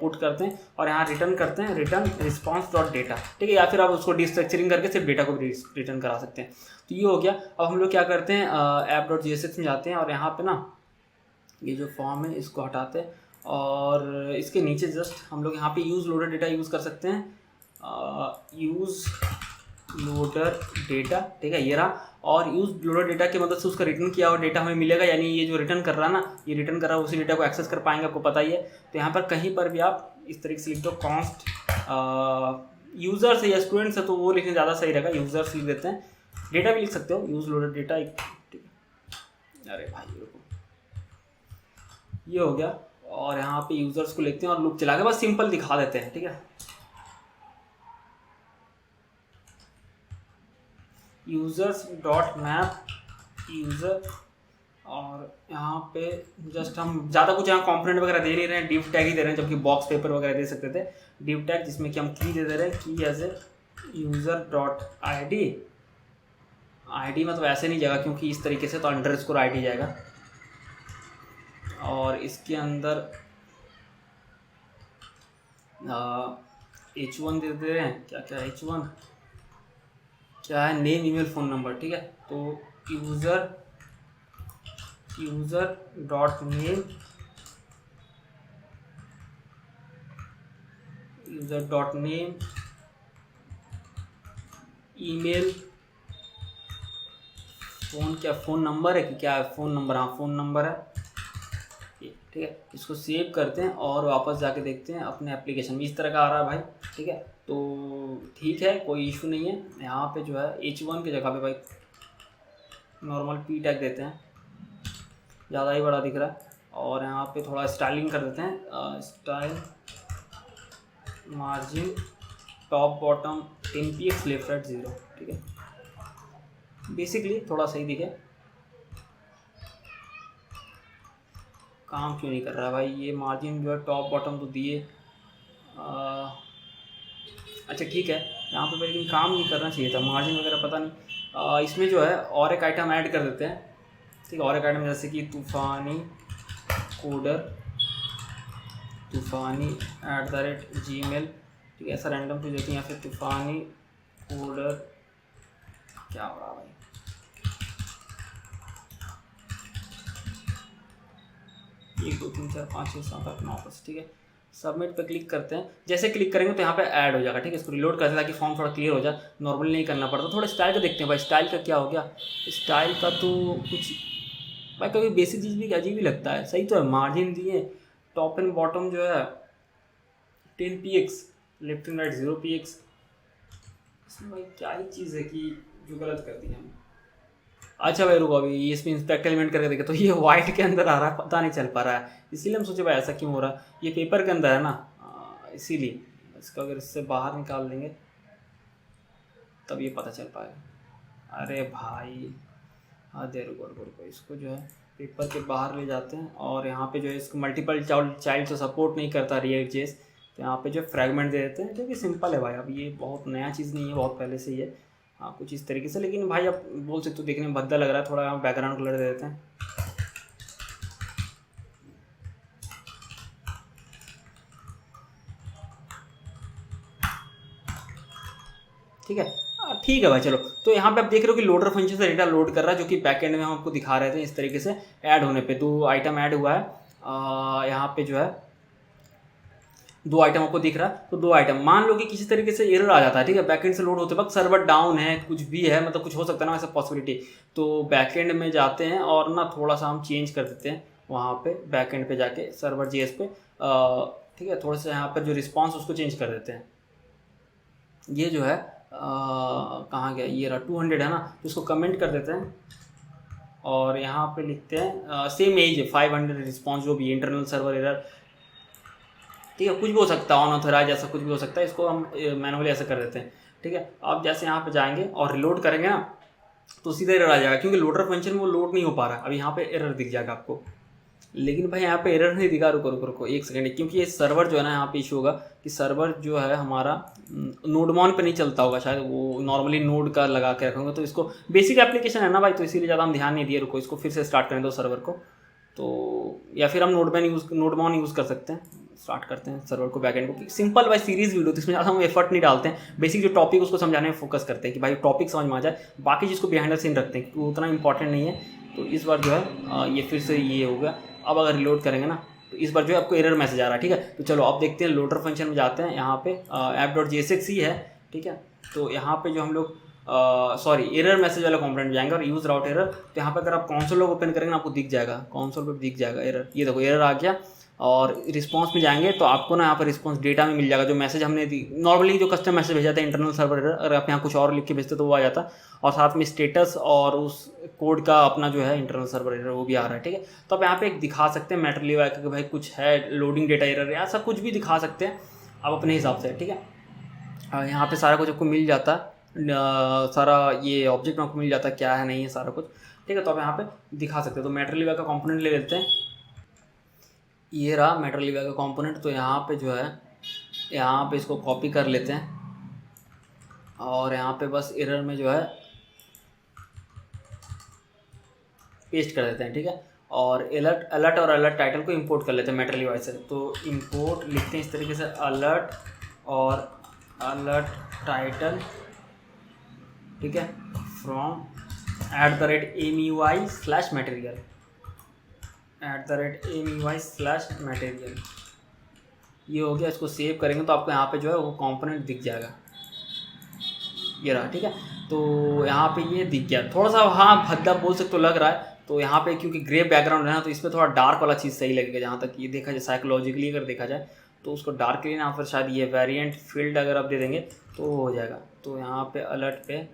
Speaker 1: पुट करते हैं और यहाँ रिटर्न करते हैं, रिटर्न रिस्पॉन्स डॉट डेटा। ठीक है, या फिर आप उसको डिस्ट्रक्चरिंग करके सिर्फ डेटा को भी रिटर्न करा सकते हैं। तो ये हो गया। अब हम लोग क्या करते हैं, app.jsx में जाते हैं और यहाँ पे ना ये जो फॉर्म है इसको हटाते हैं और इसके नीचे जस्ट हम लोग यहाँ पे यूज़ लोडर डेटा यूज़ कर सकते हैं। यूज़ लोडर डेटा, ठीक है ये रहा। और यूज़ लोडर डेटा की मदद से उसका रिटर्न किया हुआ डेटा हमें मिलेगा, यानी ये जो रिटर्न कर रहा है ना, ये रिटर्न कर रहा है उसी डेटा को एक्सेस कर पाएंगे, आपको पता ही है। तो यहाँ पर कहीं पर भी आप इस तरीके से लिख दो कॉन्स्ट यूज़र्स है या स्टूडेंट्स है, तो वो लिखने ज़्यादा सही रहेगा, यूज़र्स लिख देते हैं। डेटा भी लिख सकते हो, यूज़ लोडर डेटा। अरे भाई रुको, ये हो गया। और यहाँ पे यूज़र्स को लिखते हैं और लूप चला के बस सिंपल दिखा देते हैं। ठीक है, यूज़र्स डॉट मैप यूज़र, और यहाँ पे जस्ट हम ज़्यादा कुछ यहाँ कंपोनेंट वगैरह दे नहीं रहे हैं, डिव टैग ही दे रहे हैं, जबकि बॉक्स पेपर वगैरह दे सकते थे। डिव टैग जिसमें कि हम की दे रहे हैं, की as a user dot I D मतलब ऐसे नहीं जाएगा क्योंकि इस तरीके से, तो अंडरस्कोर आई डी जाएगा। और इसके अंदर H1 दे रहे हैं, क्या क्या H1 क्या है, नेम ईमेल फ़ोन नंबर। ठीक है, तो user dot name email phone number है कि क्या है, फ़ोन नंबर, हाँ फ़ोन नंबर है। ठीक है, इसको सेव करते हैं और वापस जाके देखते हैं अपने एप्लीकेशन में, इस तरह का आ रहा है भाई। ठीक है, तो ठीक है कोई इशू नहीं है। यहाँ पे जो है H1 की जगह पे भाई नॉर्मल P टैग देते हैं, ज़्यादा ही बड़ा दिख रहा है। और यहाँ पे थोड़ा स्टाइलिंग कर देते हैं, style margin top bottom 10 px left right 0। ठीक है, बेसिकली थोड़ा सही दिखे। काम क्यों नहीं कर रहा भाई ये, मार्जिन जो है टॉप बॉटम तो दिए, अच्छा ठीक है, यहाँ पे लेकिन काम नहीं करना चाहिए था, मार्जिन वगैरह पता नहीं। इसमें जो है और एक आइटम ऐड कर देते हैं। ठीक है, और एक आइटम जैसे कि तूफ़ानी @gmail। ठीक है, ऐसा रैंडम कुछ देते हैं, या फिर तूफ़ानी कोडर, क्या हो रहा भाई, 1 2 3 4 5 6 7 8 9 10। ठीक है, सबमिट पे क्लिक करते हैं, जैसे क्लिक करेंगे तो यहाँ पे ऐड हो जाएगा, ठीक है। इसको रिलोड करते हैं ताकि फॉर्म थोड़ा क्लियर हो जाए, नॉर्मली नहीं करना पड़ता। थोड़ा स्टाइल का देखते हैं भाई, स्टाइल का क्या हो गया। स्टाइल का तो कुछ भाई कभी बेसिक चीज़ भी अजीब ही लगता है। सही तो है, मार्जिन दिए, टॉप एंड बॉटम जो है 10 px, left and right 0 px। इसमें भाई क्या ही चीज़ है कि जो गलत कर दी हमने। अच्छा भाई रुको, अभी ये इसमें इंस्पेक्ट एलिमेंट करके देखे तो ये वाइट के अंदर आ रहा है, पता नहीं चल पा रहा है, इसीलिए हम सोचे भाई ऐसा क्यों हो रहा है। ये पेपर के अंदर है ना, इसीलिए इसका अगर इससे बाहर निकाल देंगे तब ये पता चल पाएगा। अरे भाई हाँ दे रुको रुको रुको, इसको जो है पेपर के बाहर ले जाते हैं और यहाँ पे जो है इसको मल्टीपल चाइल्ड तो सपोर्ट नहीं करता रिएक्ट जेस, तो यहाँ पे जो फ्रैगमेंट दे देते हैं, जो कि सिंपल है भाई। अब ये बहुत नया चीज़ नहीं है, बहुत पहले से ही है। हाँ कुछ इस तरीके से, लेकिन भाई अब बोल सकते हो देखने में भद्दा लग रहा है। थोड़ा यहाँ बैकग्राउंड कलर दे देते हैं, ठीक है। ठीक है भाई चलो। तो यहाँ पे आप देख रहे हो कि लोडर फंक्शन से डेटा लोड कर रहा है, जो कि बैक एंड में हम आपको दिखा रहे थे इस तरीके से ऐड होने पे। तो आइटम ऐड हुआ है, यहाँ पे जो है 2 आइटम आपको दिख रहा है। तो 2 आइटम, मान लो कि किसी तरीके से एरर आ जाता है, ठीक है, बैकएंड से लोड होते वक्त सर्वर डाउन है, कुछ भी है, मतलब कुछ हो सकता है ना ऐसा पॉसिबिलिटी। तो बैकएंड में जाते हैं और ना थोड़ा सा हम चेंज कर देते हैं वहाँ पे बैकएंड पे जाके सर्वर जेएस पे, ठीक है। थोड़ा सा यहाँ पर जो रिस्पॉन्स उसको चेंज कर देते हैं। ये जो है कहाँ गया, ये रहा 200 है ना, तो इसको कमेंट कर देते हैं और यहाँ पे लिखते हैं सेम एज 500 रिस्पॉन्स, जो भी इंटरनल सर्वर एरर, ठीक है, कुछ भी हो सकता है, अनऑथराइज ऐसा कुछ भी हो सकता है। इसको हम मैनुअली ऐसा कर देते हैं, ठीक है। आप जैसे यहाँ पे जाएंगे और रिलोड करेंगे ना तो सीधा एरर आ जाएगा, क्योंकि लोडर फंक्शन में वो लोड नहीं हो पा रहा। अभी यहाँ पे एरर दिख जाएगा आपको, लेकिन भाई यहाँ पे एरर नहीं दिखा। रुको रुको रुको एक सेकंड, क्योंकि ये सर्वर जो है ना, यहाँ पे इशू होगा कि सर्वर जो है हमारा नोडमॉन पे नहीं चलता होगा शायद, वो नॉर्मली नोड का लगा के रखेंगे। तो इसको बेसिक एप्लीकेशन है ना भाई, तो इसीलिए ज़्यादा हम ध्यान नहीं दिए। रुको इसको फिर से स्टार्ट करें दो सर्वर को, तो या फिर हम नोडमॉन यूज़ कर सकते हैं। स्टार्ट करते हैं सर्वर को, बैकएंड को। सिंपल भाई सीरीज वीडियो, तो इसमें ज़्यादा हम एफर्ट नहीं डालते हैं। बेसिक जो टॉपिक उसको समझाने में फोकस करते हैं कि भाई टॉपिक समझ में आ जाए, बाकी चीज़ को बिहाइंड द सीन रखते हैं क्योंकि उतना इंपॉर्टेंट नहीं है। तो इस बार जो है ये फिर से ये हो गया। अब अगर रिलोड करेंगे ना तो इस बार जो है आपको एरर मैसेज आ रहा है, ठीक है। तो चलो अब देखते हैं, लोडर फंक्शन में जाते हैं, यहाँ पे app.jsx ही है, ठीक है। तो यहाँ पे जो हम लोग सॉरी एरर मैसेज वाला कंपोनेंट जाएंगे और यूज राउट एरर। तो यहाँ पे अगर आप कंसोल लॉग ओपन करेंगे ना, आपको दिख जाएगा, कंसोल पे दिख जाएगा एरर। ये देखो एरर आ गया। और रिस्पांस में जाएंगे तो आपको ना यहाँ पर रिस्पांस डेटा में मिल जाएगा, जो मैसेज हमने दी नॉर्मली जो कस्टम मैसेज भेजा था इंटरनल सर्वर एरर, अगर आप यहाँ कुछ और लिख के भेजते तो वो आ जाता, और साथ में स्टेटस और उस कोड का अपना जो है इंटरनल सर्वर एरर वो भी आ रहा है, ठीक है। तो आप यहाँ पे एक दिखा सकते हैं मैटरली वाई कि भाई कुछ है लोडिंग डेटा एरर, ऐसा कुछ भी दिखा सकते हैं आप अपने हिसाब से, ठीक है। यहाँ पे सारा कुछ आपको मिल जाता है, सारा ये ऑब्जेक्ट में आपको मिल जाता है क्या है नहीं है सारा कुछ, ठीक है। तो आप यहाँ पे दिखा सकते हैं। तो मैटरली वाई का कॉम्पोनेंट ले लेते हैं, ये रहा मैटरली वाई का कॉम्पोनेंट। तो यहाँ पे जो है यहाँ पे इसको कॉपी कर लेते हैं और यहाँ पे बस एरर में जो है पेस्ट कर देते हैं, ठीक है। और अलर्ट और अलर्ट टाइटल को इंपोर्ट कर लेते हैं मैटरली वाई से। तो इंपोर्ट लिखते हैं इस तरीके से, अलर्ट और अलर्ट टाइटल, ठीक है, फ्रॉम @AMUI/material @AMUI/material। ये हो गया। इसको सेव करेंगे तो आपको यहाँ पे जो है वो कंपोनेंट दिख जाएगा, ये रहा, ठीक है। तो यहाँ पे ये दिख गया। थोड़ा सा हाँ भद्दा बोल सकते तो लग रहा है। तो यहाँ पे क्योंकि ग्रे बैकग्राउंड है ना, तो इस पर थोड़ा डार्क वाला चीज़ सही लगेगा। जहाँ तक ये देखा जाए साइकोलॉजिकली अगर देखा जाए तो उसको डार्क के लिए ना, फिर शायद ये वेरिएंट फील्ड अगर आप दे देंगे तो हो जाएगा। तो यहाँ पे अलर्ट पे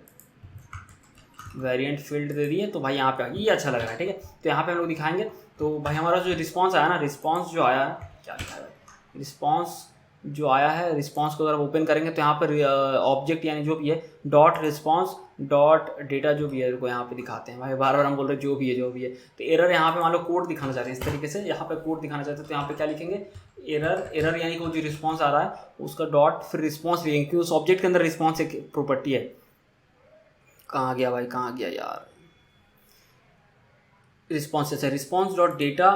Speaker 1: वेरिएंट फील्ड दे दिए तो भाई यहाँ पे ये अच्छा लग रहा है, ठीक है। तो यहाँ पे हम लोग दिखाएंगे। तो भाई हमारा जो रिस्पांस आया ना, रिस्पांस जो आया है, क्या लिखा है, रिस्पांस जो आया है, रिस्पांस को अगर ओपन करेंगे तो यहाँ पर ऑब्जेक्ट यानी जो भी है डॉट रिस्पांस डॉट डेटा जो भी है को यहाँ पे दिखाते हैं। भाई बार बार हम बोल रहे हैं जो भी है। तो एरर यहाँ पे मान लो कोड दिखाना चाहते हैं इस तरीके से, यहाँ पे कोड दिखाना चाहते हैं तो यहाँ पे क्या लिखेंगे, एरर यानी कि जो रिस्पांस आ रहा है उसका डॉट फिर रिस्पांस लिखेंगे, क्योंकि उस ऑब्जेक्ट के अंदर रिस्पांस एक प्रॉपर्टी है। कहाँ गया भाई, कहाँ गया यार, रिस्पॉन्स से रिस्पॉन्स डॉट डेटा,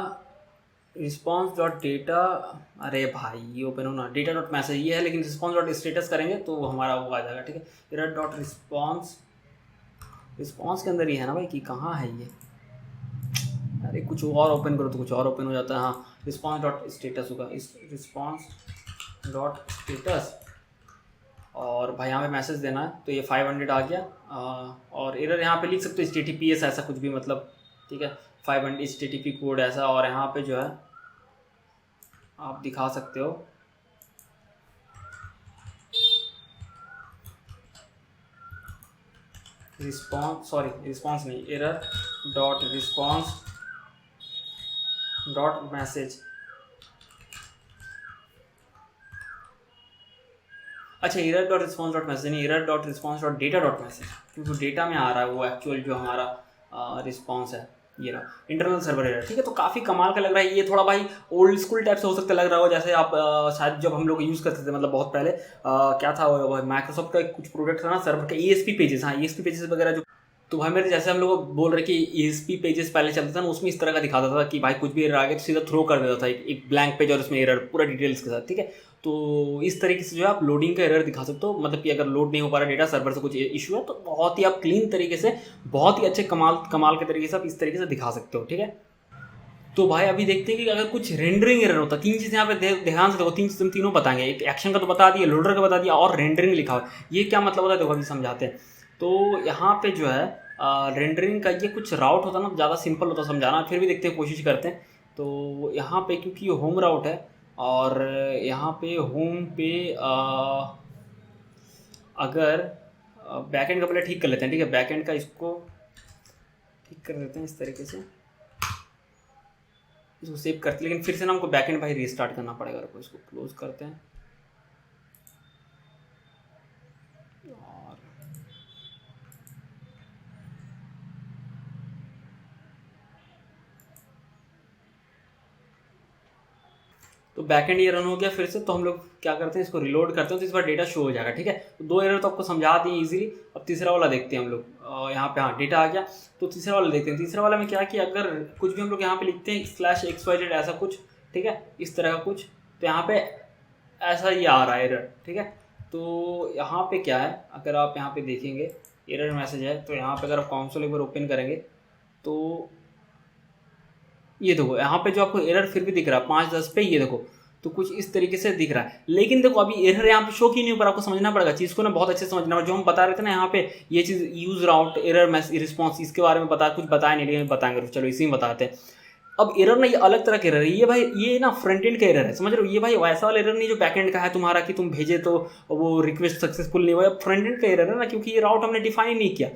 Speaker 1: अरे भाई ये ओपन हो ना, डेटा डॉट मैसेज ये है, लेकिन रिस्पॉन्स डॉट स्टेटस करेंगे तो हमारा वो आ जाएगा, ठीक है। एरर डॉट रिस्पॉन्स के अंदर ही है ना भाई, कि कहाँ है ये, अरे कुछ और ओपन करो तो कुछ और ओपन हो जाता है। हाँ रिस्पॉन्स डॉट स्टेटस होगा, इस रिस्पॉन्स डॉट स्टेटस, और भाई यहाँ पे मैसेज देना है। तो ये 500 आ गया। और एरर यहाँ पे लिख सकते हो HTTPS ऐसा कुछ भी, मतलब ठीक है 500 HTTP कोड ऐसा। और यहाँ पे जो है आप दिखा सकते हो रिस्पॉन्स नहीं, error dot response dot message. अच्छा, error dot response dot message नहीं, error dot response dot data dot message, क्योंकि डेटा में आ रहा है वो एक्चुअल जो हमारा रिस्पॉन्स है, ये रहा इंटरनल सर्वर एरर। ठीक है, तो काफ़ी कमाल का लग रहा है ये। थोड़ा भाई ओल्ड स्कूल टाइप से हो सकता है लग रहा हो, जैसे आप शायद जब हम लोग यूज़ करते थे, मतलब बहुत पहले क्या था माइक्रोसॉफ्ट का कुछ प्रोडक्ट था ना सर्वर का, ESP पेजेस। हाँ, ESP पेजेस वगैरह जो, तो भाई मेरे जैसे हम लोग बोल रहे कि ESP पेजेस पहले चलता था ना, उसमें इस तरह का दिखाता था कि भाई कुछ भी एरर आ गया तो सीधा थ्रो कर देता था एक ब्लैंक पेज और उसमें एरर पूरा डिटेल्स के साथ। ठीक है, तो इस तरीके से जो है आप लोडिंग का एरर दिखा सकते हो, मतलब कि अगर लोड नहीं हो पा रहा डेटा सर्वर से कुछ इशू है, तो बहुत ही आप क्लीन तरीके से, बहुत ही अच्छे कमाल के तरीके से आप इस तरीके से दिखा सकते हो। ठीक है, तो भाई अभी देखते हैं कि अगर कुछ रेंडरिंग एरर होता, तीन चीज़ें यहाँ पे ध्यान से देखो, तीनों बताएंगे। एक एक्शन का तो बता दिया, लोडर का बता दिया, और रेंडरिंग लिखा हुआ। ये क्या मतलब होता है देखो अभी समझाते हैं। तो यहाँ पे जो है रेंडरिंग का ये कुछ राउट होता ना, ज़्यादा सिंपल होता समझाना, फिर भी देखते हैं, कोशिश करते हैं। तो यहाँ पे क्योंकि ये होम राउट है, और यहाँ पे होम पे अगर बैकएंड का पहले ठीक कर लेते हैं। ठीक है, बैकएंड का इसको ठीक कर देते हैं इस तरीके से, इसको सेव करते, लेकिन फिर से ना हमको बैकएंड भाई रीस्टार्ट करना पड़ेगा। तो इसको क्लोज करते हैं, और तो बैकएंड ये रन हो गया फिर से। तो हम लोग क्या करते हैं, इसको रिलोड करते हैं, तो इस बार डेटा शो हो जाएगा। ठीक है, तो 2 एरर तो आपको समझा दिए इजीली। अब तीसरा वाला देखते हैं हम लोग। यहाँ पे हाँ डेटा आ गया, तो तीसरा वाला देखते हैं। तीसरा वाला में क्या कि अगर कुछ भी हम लोग यहाँ पे लिखते हैं /XYZ ऐसा कुछ, ठीक है, इस तरह का कुछ, तो यहाँ पे ऐसा ये आ रहा है एरर। ठीक है, तो यहाँ पे क्या है, अगर आप यहाँ पे देखेंगे एरर मैसेज है, तो यहाँ पे अगर आप कंसोल एक बार ओपन करेंगे तो ये देखो यहाँ पे जो आपको एरर फिर भी दिख रहा है 5-10 पे, ये देखो तो कुछ इस तरीके से दिख रहा है। लेकिन देखो अभी एरर यहाँ पे शो क्यों नहीं ऊपर, आपको समझना पड़ेगा चीज़ को ना, बहुत अच्छे से समझना पड़ेगा। जो हम बता रहे थे ना यहाँ पे, ये चीज़ यूज राउट एरर रिस्पॉन्स, इसके बारे में कुछ बताया नहीं, लेकिन बताएंगे, चलो इसी में बताते हैं। अब एरर ना ये अलग तरह का एरर है, ये भाई ये ना फ्रंट एंड का एरर है, समझ रहे हो। ये भाई वैसा वाला एरर नहीं जो बैक एंड का है तुम्हारा कि तुम भेजे तो वो रिक्वेस्ट सक्सेसफुल नहीं हुआ। फ्रंट एंड का एरर है ना, क्योंकि ये राउट हमने डिफाइन नहीं किया।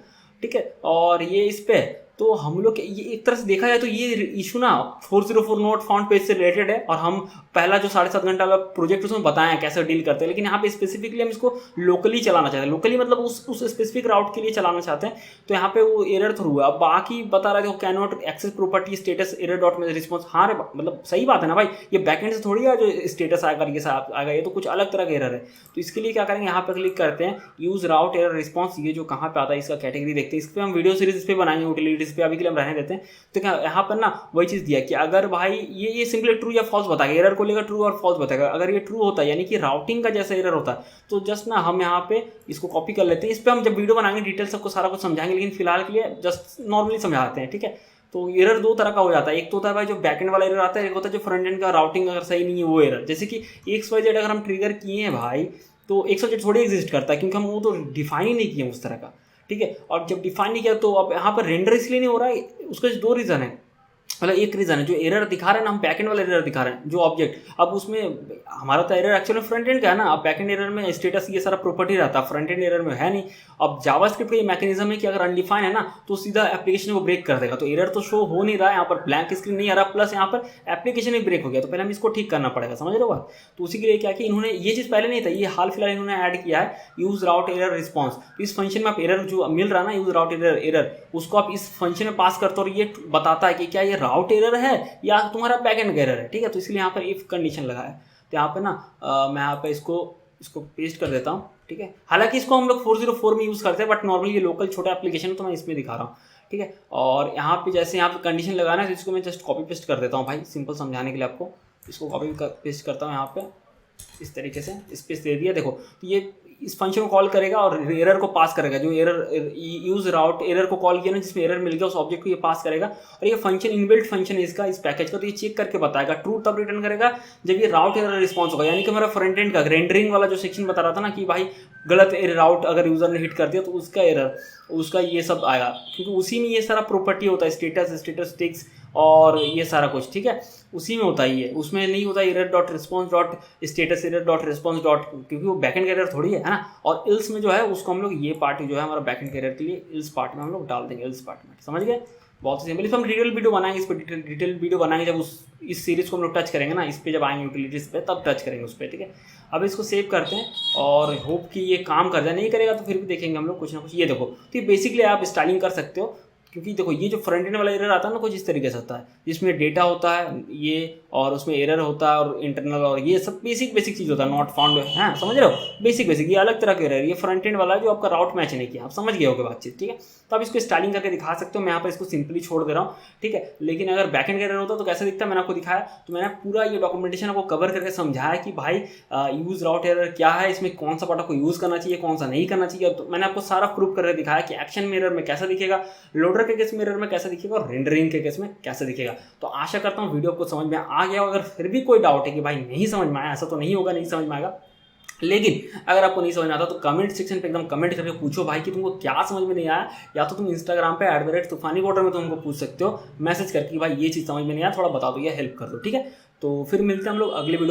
Speaker 1: ठीक है, और ये इस पे तो हम लोग ये एक तरह से देखा जाए तो ये इशू ना 404 नोट फाउंड पेज से रिलेटेड है, और हम पहला जो 7.5 घंटा वाला प्रोजेक्ट उसमें बताएं कैसे डील करते हैं। लेकिन यहाँ पे स्पेसिफिकली हम इसको लोकली चलाना चाहते हैं, लोकली मतलब उस स्पेसिफिक राउट के लिए चलाना चाहते हैं। तो यहाँ पे वो एरर थ्रू हुआ। अब बाकी बता रहे थे can not access property status error dot में रिस्पॉन्स। हाँ रे, मतलब सही बात है ना भाई, ये बैकएंड से थोड़ी है जो स्टेटस आएगा ये आएगा, ये तो कुछ अलग तरह का एरर है। तो इसके लिए क्या करेंगे, यहाँ पर क्लिक करते हैं यूज राउट एरर रिस्पॉन्स, ये जो कहाँ पे आता है इसका कैटेगरी देखते हैं। इस पर हम वीडियो सीरीज इस पर बनाएंगे, यूटिलिटीज पे अभी के लिए हम रहने देते हैं। तो क्या यहाँ पर ना वही चीज़ दिया कि अगर भाई ये सिंपली ट्रू या फॉल्स बताएगा, एरर को लेकर ट्रू और फॉल्स बताएगा। अगर ये ट्रू होता है यानी कि राउटिंग का जैसा एरर होता है, तो जस्ट ना हम यहाँ पे इसको कॉपी कर लेते हैं। इस पर हम जब वीडियो बनाएंगे डिटेल सबको सारा कुछ समझाएंगे, लेकिन फिलहाल के लिए जस्ट नॉर्मली समझाते हैं। ठीक है, तो एरर 2 तरह का हो जाता है। एक तो होता है भाई जो बैकएंड वाला एरर आता है, एक होता है जो फ्रंट एंड का राउटिंग अगर सही नहीं है वो एरर। जैसे कि XYZ अगर हम ट्रिगर किए हैं भाई, तो XYZ थोड़ी एग्जिस्ट करता है, क्योंकि हम वो तो डिफाइन ही नहीं किए उस तरह का। ठीक है, और जब डिफाइन नहीं किया तो अब यहाँ पर रेंडर इसलिए नहीं हो रहा है, उसके 2 रीज़न है। मतलब एक रीज़न है जो एरर दिखा रहे हैं ना, हम बैकएंड वाला एरर दिखा रहे हैं जो ऑब्जेक्ट, अब उसमें हमारा तो एरर एक्चुअली फ्रंट एंड का है ना। अब बैकएंड एरर में स्टेटस ये सारा प्रॉपर्टी रहता है, फ्रंट एंड एरर में है नहीं। अब जावास्क्रिप्ट का ये मैकेनिज्म है कि अगर अनडिफाइन है ना तो सीधा एप्लीकेशन को ब्रेक कर देगा। तो एरर तो शो हो नहीं रहा है, यहाँ पर ब्लैंक स्क्रीन नहीं आ रहा, प्लस यहाँ पर एप्लीकेशन भी ब्रेक हो गया। तो पहले हम इसको ठीक करना पड़ेगा, समझ रहे हो बात। तो उसी के लिए क्या कि इन्होंने ये चीज़ पहले नहीं था, ये हाल फिलहाल इन्होंने ऐड किया है यूज राउट एरर रिस्पॉन्स। तो इस फंक्शन में आप एरर जो मिल रहा है ना यूज राउट एरर, उसको आप इस फंक्शन में पास करते हो, और ये बताता है कि क्या ये राउट एरर है या तुम्हारा बैकएंड का एरर है। ठीक है, तो इसलिए यहाँ पर इफ कंडीशन लगा है। तो यहाँ पे ना मैं यहाँ पे इसको पेस्ट कर देता हूँ। ठीक है, हालांकि इसको हम लोग 404 में यूज़ करते हैं, बट नॉर्मली ये लोकल छोटा एप्लीकेशन है तो मैं इसमें दिखा रहा हूँ। ठीक है, और यहाँ पे जैसे यहाँ पे कंडीशन लगाना है तो इसको मैं जस्ट कॉपी पेस्ट कर देता हूँ भाई, सिंपल समझाने के लिए आपको। इसको कॉपी पेस्ट करता हूँ यहाँ पे इस तरीके से, स्पेस दे दिया। देखो तो ये इस फंक्शन को कॉल करेगा और एरर को पास करेगा। जो एरर यूज राउट एरर को कॉल किया ना, जिसमें एरर मिल गया, उस ऑब्जेक्ट को ये पास करेगा। और ये फंक्शन इनबिल्ट फंक्शन है इसका, इस पैकेज का, तो ये चेक करके बताएगा। ट्रू तब रिटर्न करेगा जब ये राउट एरर रिस्पॉन्स होगा। यानी कि हमारा फ्रंट एंड का रेंडरिंग वाला जो सेक्शन बता रहा था ना कि भाई गलत राउट अगर यूजर ने हिट कर दिया तो उसका एरर, उसका ये सब आएगा, क्योंकि उसी में ये सारा प्रॉपर्टी होता है, स्टेटस टिक्स और ये सारा कुछ, ठीक है, उसी में होता ही है। उसमें नहीं होता error dot response dot status error dot response dot, क्योंकि वो बैकएंड का एरर थोड़ी है ना। और इल्स में जो है उसको हम लोग ये पार्ट जो है हमारा बैकएंड का एरर के लिए इल्स पार्ट में हम लोग डाल देंगे, इल्स पार्ट में, समझ गए। बहुत सिंपल। इस पर हम डिटेल वीडियो बनाएंगे, इस पर डिटेल वीडियो बनाएंगे जब इस सीरीज को हम लोग टच करेंगे ना, इस पे जब आएंगे यूटिलिटीज पे तब टच करेंगे उस पर, ठीक है। अब इसको सेव करते हैं और होप कि ये काम कर जाए। नहीं करेगा तो फिर भी देखेंगे हम लोग कुछ ना कुछ। ये देखो, तो ये बेसिकली आप स्टाइलिंग कर सकते हो, क्योंकि देखो ये जो फ्रंट एंड वाला एरर आता है ना, कुछ इस तरीके से होता है, जिसमें डेटा होता है ये, और उसमें एरर होता है और इंटरनल, और ये सब बेसिक चीज़ होता है, नॉट फाउंड है, समझ रहे हो, बेसिक ये अलग तरह का एरर। ये फ्रंट एंड वाला है जो आपका राउट मैच नहीं किया, आप समझ गए होगे बातचीत, ठीक है। तो आप इसको स्टाइलिंग करके दिखा सकते हो। मैं यहाँ पर इसको सिंपली छोड़ दे रहा हूँ, ठीक है। लेकिन अगर बैकएंड का एरर होता तो कैसे दिखता है, मैंने आपको दिखाया। तो मैंने पूरा ये डॉक्यूमेंटेशन आपको कवर करके समझाया कि भाई यूज राउट एरर क्या है, इसमें कौन सा पार्ट आपको यूज़ करना चाहिए, कौन सा नहीं करना चाहिए। तो मैंने आपको सारा प्रूफ करके दिखाया कि एक्शन में एरर में कैसा दिखेगा, लोडर के केस में एरर में कैसा दिखेगा और रेंडरिंग के केस में कैसे दिखेगा। तो आशा करता हूँ वीडियो आपको समझ में आ गया। अगर फिर भी कोई डाउट है कि भाई नहीं समझ में आया, ऐसा तो नहीं होगा, नहीं समझ में आएगा, लेकिन अगर आपको नहीं समझ में आता तो कमेंट सेक्शन पे एकदम कमेंट करके पूछो भाई कि तुमको क्या समझ में नहीं आया। या तो तुम इंस्टाग्राम पे @तूफानी कोडर में तुमको पूछ सकते हो मैसेज करके, भाई ये चीज़ समझ में नहीं आया, थोड़ा बता दो या हेल्प कर दो, ठीक है। तो फिर मिलते हैं हम लोग अगले वीडियो।